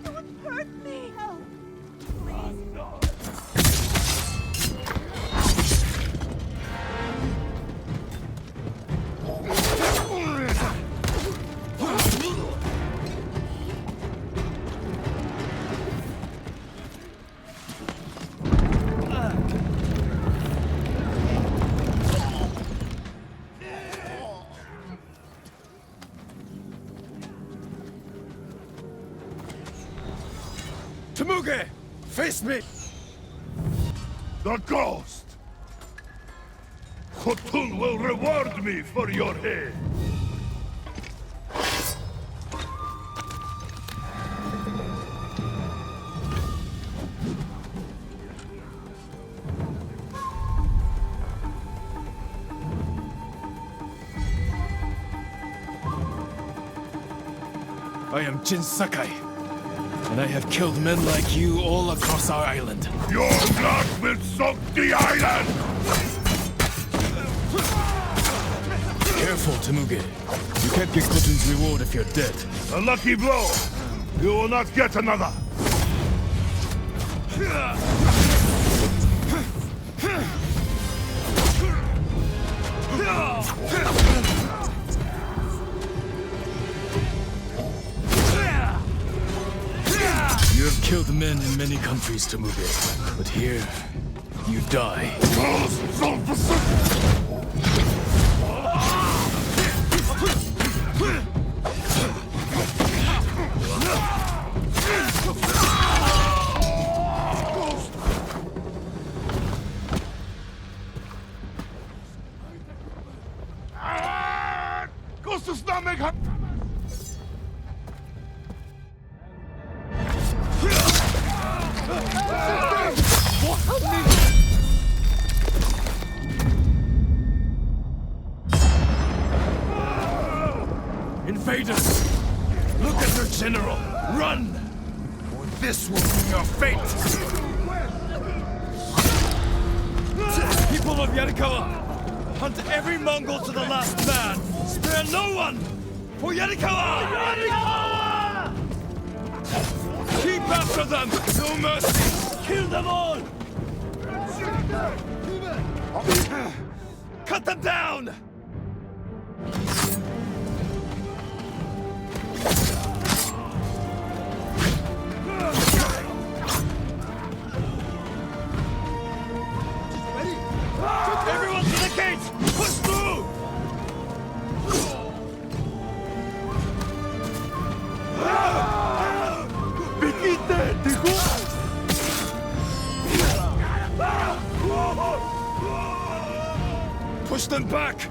Don't hurt me! Temuge! Face me! The ghost! Khotun will reward me for your head! I am Jin Sakai, and I have killed men like you all across our island. Your blood will soak the island! Careful, Temuge. You can't get Khotun's reward if you're dead. A lucky blow! You will not get another! You have killed men in many countries, Temuge, but here, you die. Ghost of Tsushima! Invaders! Look at your general! Run! Or this will be your fate! People of Yarikawa! Hunt every Mongol to the last man! Spare no one! For Yarikawa! Yarikawa! Keep after them! No mercy! Kill them all! Cut them down! Everyone to the gate! Push through! Push them back!